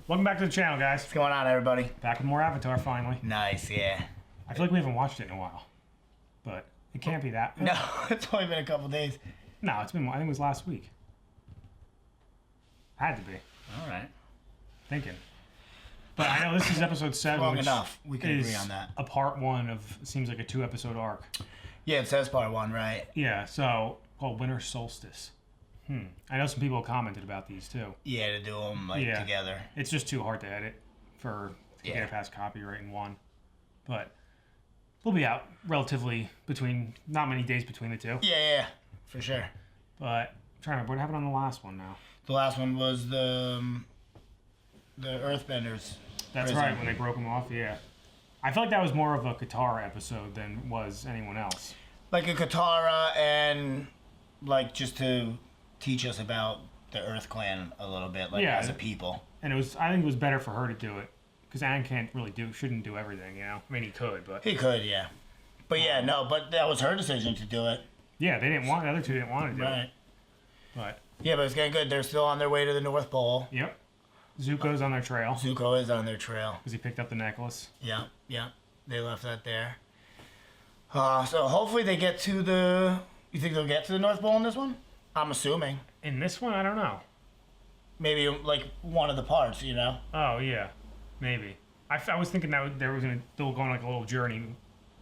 Welcome back to the channel, guys. What's going on, everybody? Back with more Avatar, finally. Nice, yeah. I feel like we haven't watched it in a while. But it can't be that. No, it's only been a couple days. No, it's been, I think it was last week. Had to be. All right. Thinking. But I know this is episode 7, Long which enough. We can is agree on that. a part 1 of, seems like a 2-episode arc. Yeah, it says part 1, right? Yeah, so, called Winter Solstice. I know some people commented about these, too. Yeah, to do them, together. It's just too hard to edit to get it past copyright in one. But we'll be out relatively not many days between the two. Yeah, for sure. But I'm trying to remember what happened on the last one now. The last one was the Earthbenders. That's right, when they broke them off, yeah. I feel like that was more of a Katara episode than was anyone else. Like a Katara and, just to teach us about the Earth Clan a little bit, as a people. And I think it was better for her to do it. Because Aang shouldn't do everything, you know? I mean, he could, but... He could, yeah. But but that was her decision to do it. Yeah, the other two didn't want to do it. But... Yeah, but it's getting good. They're still on their way to the North Pole. Yep. Zuko's on their trail. Zuko is on their trail. Because he picked up the necklace. Yeah. They left that there. So hopefully they get to the... You think they'll get to the North Pole in this one? I'm assuming. In this one, I don't know. Maybe, one of the parts, you know? Oh, yeah. Maybe. I was thinking that they were going a little journey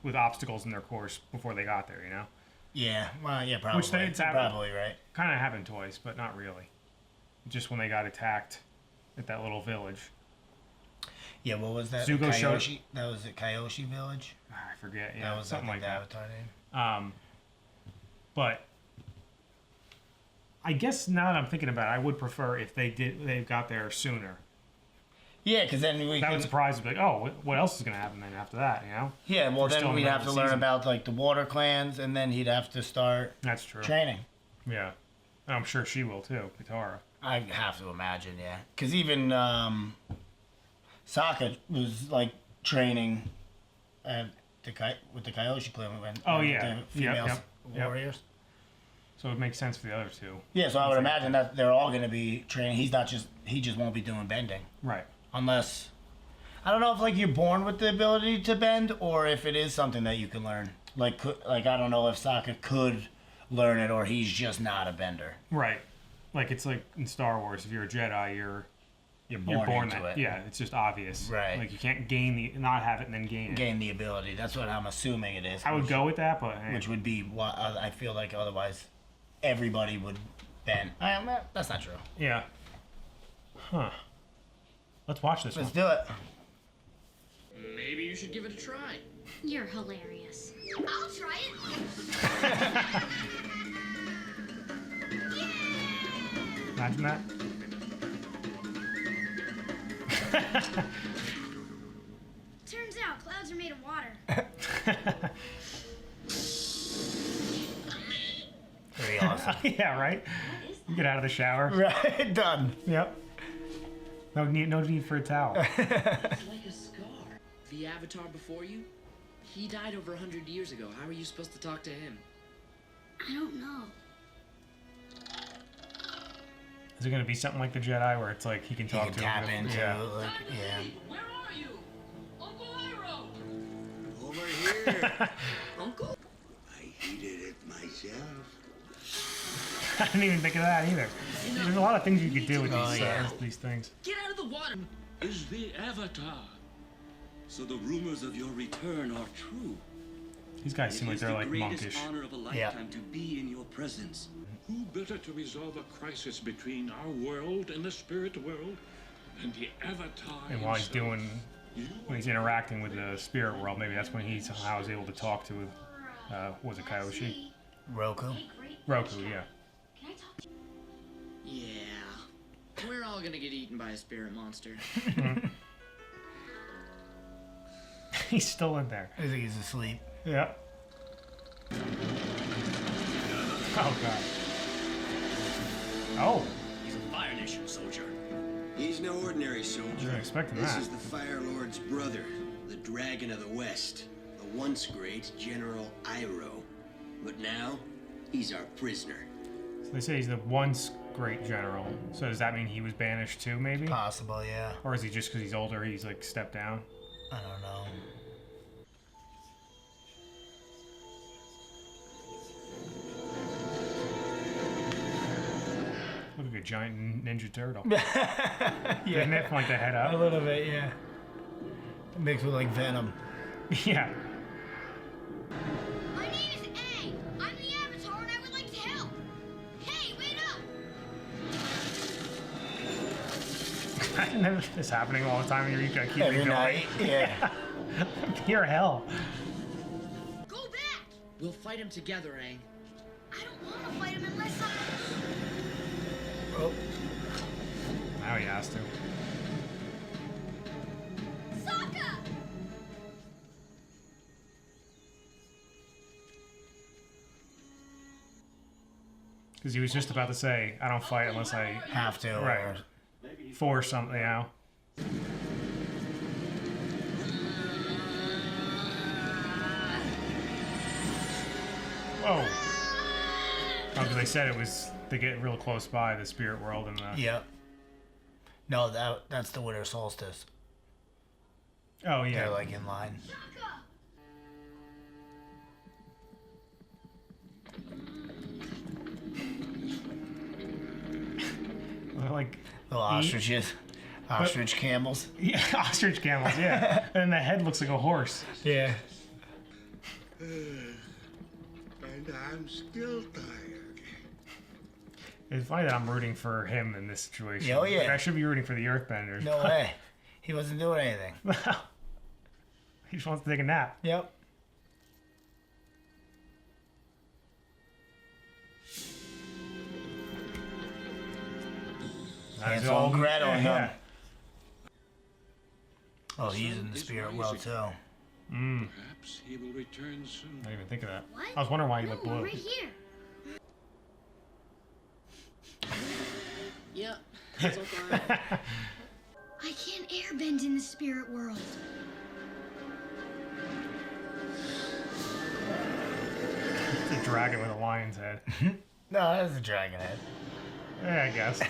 with obstacles in their course before they got there, you know? Yeah, well, yeah, probably. You're probably right. Kind of happened twice, but not really. Just when they got attacked at that little village. Yeah, what was that? Zuko Kyoshi? That was at Kyoshi Village? I forget, yeah. That was something like that. Avatar name. But I guess now that I'm thinking about it, I would prefer if they got there sooner. Yeah, because then that would surprise me. Like, oh, what else is going to happen then after that? You know? Yeah, well, then we'd have to learn about the water clans, and then he'd have to start. That's true. Training. Yeah, and I'm sure she will too, Katara. I have to imagine, yeah, because even Sokka was training with the Kyoshi clan. The female warriors. So it makes sense for the other two. Yeah, so I would imagine that they're all going to be training. He just won't be doing bending. Right. Unless, I don't know if you're born with the ability to bend or if it is something that you can learn. I don't know if Sokka could learn it or he's just not a bender. Right. It's like in Star Wars, if you're a Jedi, you're born into it. Yeah, it's just obvious. Right. You can't not have it and then gain it. Gain the ability. That's what I'm assuming it is. I would go with that, but... Which would be what I feel like otherwise everybody would bend. That's not true. Yeah. Huh. Let's watch this Let's do it. Maybe you should give it a try. You're hilarious. I'll try it. Imagine that. Turns out clouds are made of water. Very awesome. Yeah, right? What is that? You get out of the shower. Right, done. Yep. No need for a towel. It's like a scar. The Avatar before you, he died over 100 years ago. How are you supposed to talk to him? I don't know. Is it going to be something like the Jedi where it's like he can talk to tap him? Into yeah. Where are you? Uncle Iroh! Over here. Uncle? I heated it myself. I didn't even think of that either. There's a lot of things you could do with these things. Get out of the water! Is the Avatar. So the rumors of your return are true. These guys seem like they're monkish. monkish. It is the greatest honor of a lifetime to be in your presence. Who better to resolve a crisis between our world and the spirit world than the Avatar And while he's himself? when he's interacting with the spirit world, maybe that's when he somehow was able to talk to, was it Kyoshi? Roku. Roku, yeah. Can I talk to you? Yeah. We're all gonna get eaten by a spirit monster. He's still in there. I think he's asleep. Yeah. Oh, God. Oh. He's a Fire Nation soldier. He's no ordinary soldier. Wasn't expecting This that. is the Fire Lord's brother, the Dragon of the West, the once great General Iroh. But now, he's our prisoner. So they say he's the once great general. So does that mean he was banished too, maybe? Possible, yeah. Or is he just because he's older, he's like stepped down? I don't know. Look like a giant ninja turtle. Yeah. Didn't it point the head A up? little bit, yeah. It makes me like Venom. Yeah. My name is Aang. I'm the Avatar and I would like to help. Hey, wait up! I didn't know this happening all the time. You gotta keep Every it going. night, yeah. Pure hell. Go back! We'll fight him together, Aang. I don't want to fight him unless I... Oh, Now he has to. Sokka! Because he was just about to say, I don't fight unless I have to. Right. Or, force something out. Whoa. Oh, because they said it was to get real close by the spirit world and the... yep. No, that's the winter solstice. Oh, yeah. They're like in line. Sokka! They're like... Little ostriches. Ostrich camels. Yeah, ostrich camels, yeah. And then the head looks like a horse. Yeah. And I'm still tired. It's funny that I'm rooting for him in this situation. Oh, yeah. Like, I should be rooting for the Earthbenders. No way. He wasn't doing anything. He just wants to take a nap. Yep. That's Hansel and Gretel, yeah. Oh, he's in the spirit world too. Perhaps he will return soon. I didn't even think of that. What? I was wondering why you No, look we're blue. right here. Yep. It's all fine. I can't airbend in the spirit world. It's a dragon with a lion's head. No, that's a dragon head. Yeah, I guess.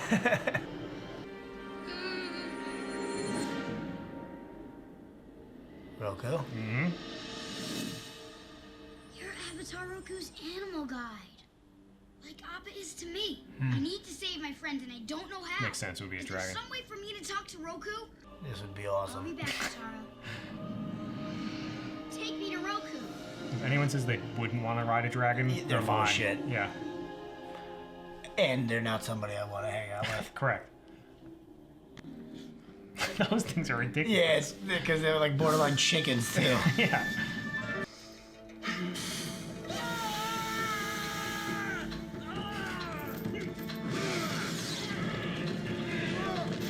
Roku. Mm-hmm. You're Avatar Roku's animal guide. Like Appa is to me. I need to save my friends and I don't know how. Makes sense, it would be a Is there dragon. some way for me to talk to Roku? This would be I'll be awesome. back, Taro. Take me to Roku. If anyone says they wouldn't want to ride a dragon, They're full of lying. shit. Yeah, And they're not somebody I want to hang out with. correct. Those things are ridiculous. Yeah, it's because they're like borderline chickens too. Yeah.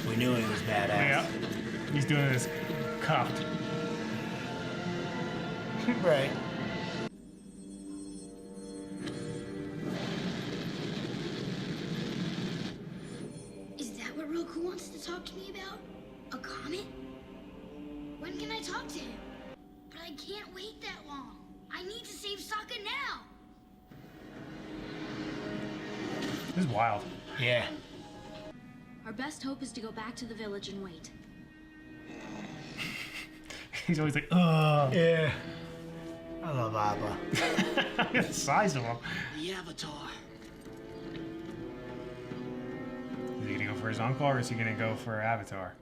We knew he was badass. Yeah. He's doing this cuffed. Right. Is that what Roku wants to talk to me about? A comet? When can I talk to him? But I can't wait that long. I need to save Sokka now. This is wild. Yeah. Our best hope is to go back to the village and wait. He's always like, ugh. Yeah. I love Appa. Look at the size of him. The Avatar. Is he gonna go for his uncle or is he gonna go for Avatar?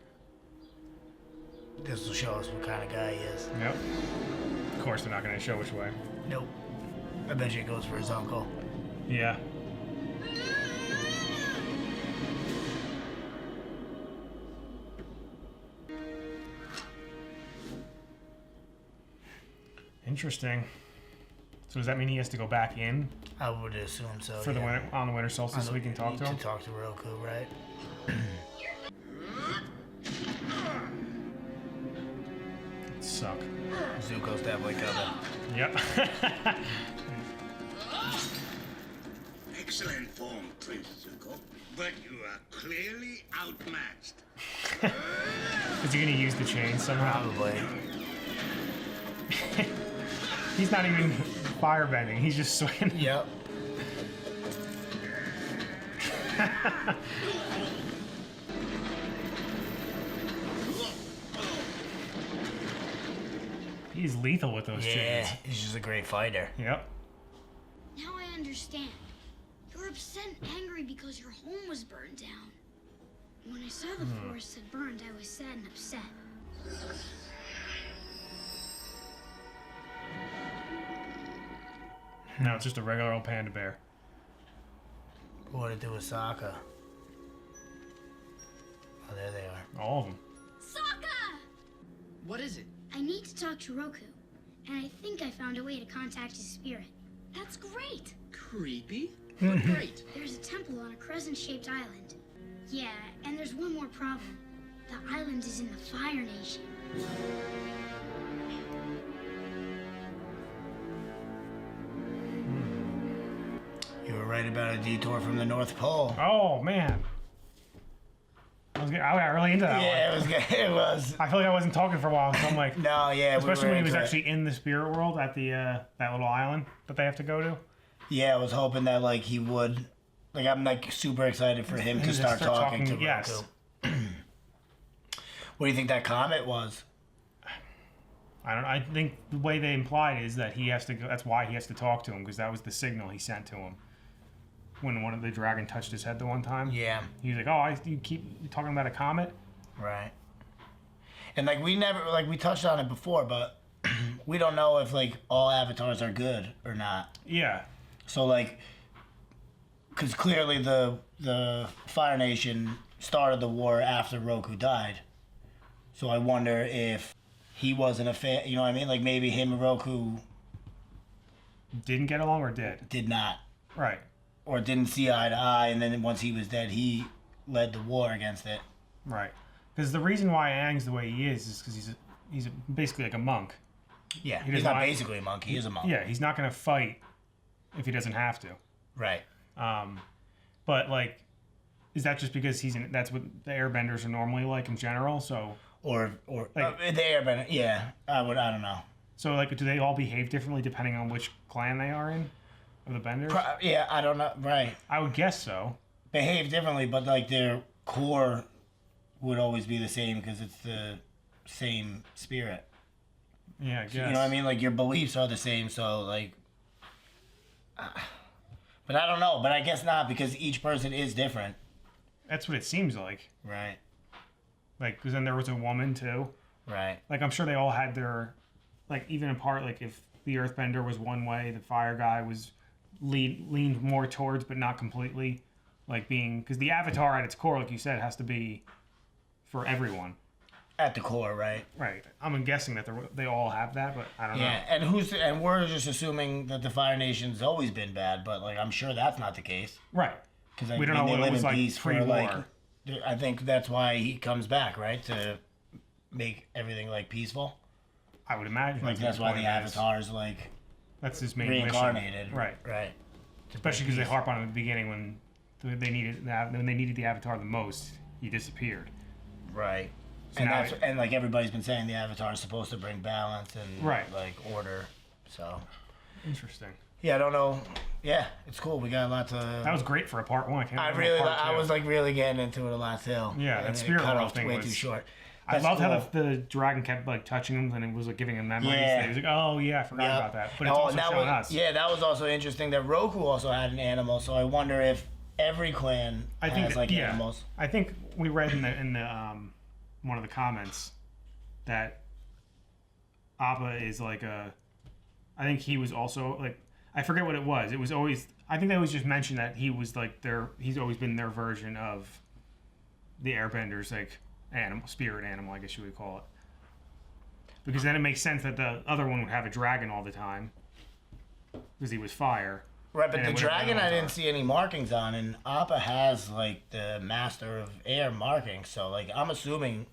This will show us what kind of guy he is. Yep. Of course, they're not gonna show which way. Nope. I bet you it goes for his uncle. Yeah. Interesting. So does that mean he has to go back in I would assume so. for the winter, on the winter solstice so we can talk to him? To talk to Roku, right? Suck. Zuko's definitely coming. Yep. Excellent form, Prince Zuko. But you are clearly outmatched. Is he gonna use the chain somehow? Probably. He's not even firebending. He's just swinging. Yep. He's lethal with those chains. Yeah, he's just a great fighter. Yep. Now I understand. You're upset and angry because your home was burned down. When I saw the forest had burned, I was sad and upset. Now it's just a regular old panda bear. What to do with Sokka? Oh, there they are. All of them. Sokka! What is it? I need to talk to Roku, and I think I found a way to contact his spirit. That's great. Creepy? But great. There's a temple on a crescent-shaped island. Yeah, and there's one more problem. The island is in the Fire Nation. You were right about a detour from the North Pole. Oh man. I got really into that one. Yeah, it was good. It was. I feel like I wasn't talking for a while, so I'm like, No, yeah. especially when he was into it. actually in the spirit world at the that little island that they have to go to. Yeah, I was hoping that like he would. Like I'm like super excited for him to start talking to yes. Roku. What do you think that comment was? I don't. I think the way they implied is that he has to go. That's why he has to talk to him, because that was the signal he sent to him when one of the dragon touched his head the one time. Yeah. He was like, "Oh, you keep talking about a comet." Right. And like we never like we touched on it before, but we don't know if like all avatars are good or not. Yeah. So like, because clearly the Fire Nation started the war after Roku died. So I wonder if he wasn't a fan. You know what I mean? Like maybe him and Roku Didn't get along or did? did not, Right. or didn't see eye to eye, and then once he was dead, he led the war against it. Right. Because the reason why Aang's the way he is because he's basically like a monk. Yeah, He he's does not not- basically a monk. He is a monk. Yeah, he's not going to fight if he doesn't have to. Right. But like, is that just because that's what the airbenders are normally like in general? So Or Like- the Airbender. Yeah, I don't know. like, do they all behave differently depending on which clan they are in, of the benders? Yeah, I don't know. Right. I would guess so. Behave differently, but like their core would always be the same because it's the same spirit. Yeah, I guess. You know what I mean? Like your beliefs are the same, so like. But I don't know. But I guess not because each person is different. That's what it seems like. Right. Like, because then there was a woman too. Right. Like, I'm sure they all had their, like, even in part, like, if the earthbender was one way, the fire guy was leaned more towards, but not completely, like, being, because the avatar at its core, like you said, has to be for everyone. At the core, right? Right. I'm guessing that they all have that, but I don't Yeah. know. And we're just assuming that the Fire Nation's always been bad, but like I'm sure that's not the case. Right. Because We don't know they what it live was in like peace for pre-war. like. I think that's why he comes back, right? To make everything like peaceful. I would imagine. Like that's why what the it is. Avatar's like That's his main reincarnated. mission. Right. Right. Especially because they harp on it at the beginning when they needed the avatar the most, he disappeared. Right. So And now that's and like everybody's been saying, the Avatar is supposed to bring balance and Right. like order. So Interesting. yeah, I don't know. Yeah, it's cool. We got a lot to. That was great for a part one. I can't I remember really, part I two. was like really getting into it a lot too. Yeah, and that it spirit cut world off thing way was- too short. I That's loved how cool. the dragon kept like touching him and it was like giving him memories. Yeah. He was like, "Oh yeah, I forgot Yep. about that." But it's also that showing was, us. Yeah, that was also interesting that Roku also had an animal. So I wonder if every clan I think has that- like yeah. animals. I think we read in the one of the comments that Appa is like a. I think he was also like, I forget what it was. It was always, I think they always just mentioned that he was like he's always been their version of the Airbenders, like spirit animal, I guess you would call it. Because then it makes sense that the other one would have a dragon all the time because he was fire. Right, but And the it would have dragon been I all didn't see any markings on, and Appa has like the Master of Air markings. So like I'm assuming.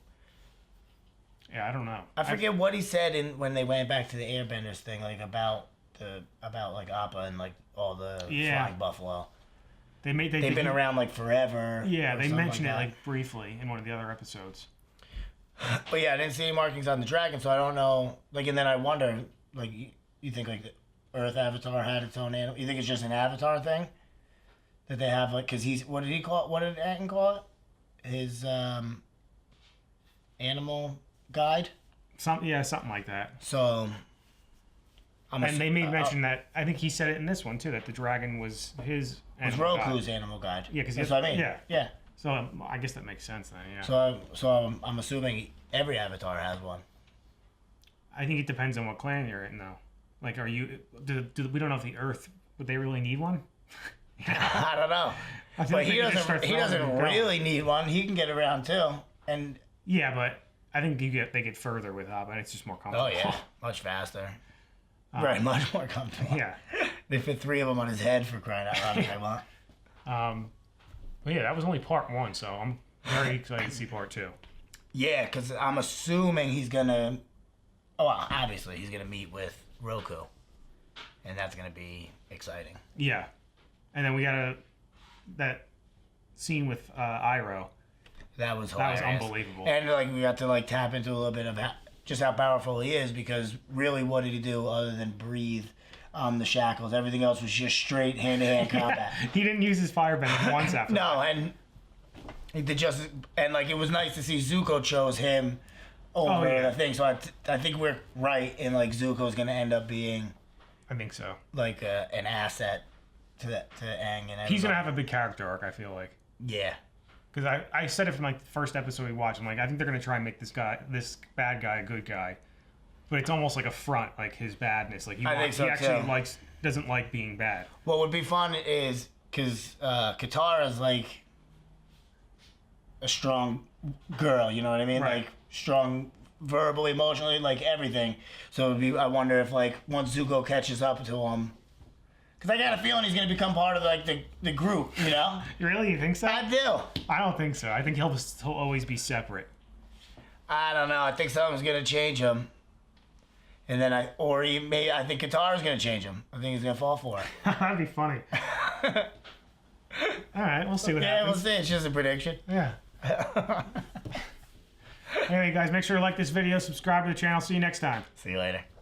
Yeah, I don't know. I forget what he said when they went back to the Airbenders thing, like about like Appa and like all the Yeah. flying buffalo. They've been around like forever. Yeah, or they something mentioned like it that. like briefly in one of the other episodes. But yeah, I didn't see any markings on the dragon, so I don't know. Like, and then I wonder, like, you think like the Earth Avatar had its own animal? You think it's just an Avatar thing? that they have, like, because he's, what did he call it? What did Aang call it? His animal guide? Something like that. So, and they made mention that, I think he said it in this one too, that the dragon was his animal Roku's guide. animal guide. Yeah, because that's what I mean. Yeah. So I guess that makes sense then. Yeah. So I'm assuming every Avatar has one. I think it depends on what clan you're in, though. Like, are you? We don't know if the Earth would they really need one? I don't know. But he doesn't. He doesn't really need one. He can get around too. And yeah, but I think they get further with Abba. It's just more comfortable. Oh yeah, much faster. Right, much more comfortable. Yeah. They fit 3 of them on his head for crying out loud. I want. But yeah, that was only part 1, so I'm very excited to see part 2. Yeah, because I'm assuming he's gonna. Oh, well, obviously he's gonna meet with Roku, and that's gonna be exciting. Yeah, and then we got that scene with Iroh. That was hilarious. That was unbelievable. And like we got to like tap into a little bit of just how powerful he is, because really, what did he do other than breathe the shackles? Everything else was just straight hand-to-hand combat. He didn't use his firebender once after. No, and like it was nice to see Zuko chose him over the thing. So I think we're right in like Zuko's gonna end up being. I think so. Like an asset to Aang and everybody. He's gonna have a big character arc. I feel like. Yeah. Because I said it from like the first episode we watched. I'm like, I think they're gonna try and make this bad guy, a good guy, but it's almost like a front, like his badness. Like he actually doesn't like being bad. What would be fun is because Katara's like a strong girl, you know what I mean? Right. Like strong verbally, emotionally, like everything. So I wonder if like once Zuko catches up to him. Because I got a feeling he's going to become part of like the group, you know? Really? You think so? I do. I don't think so. I think he'll always be separate. I don't know. I think something's going to change him. And then I think Katara's going to change him. I think he's going to fall for it. That'd be funny. All right, we'll see what happens. Yeah, we'll see. It's just a prediction. Yeah. Anyway, guys, make sure to like this video, subscribe to the channel. See you next time. See you later.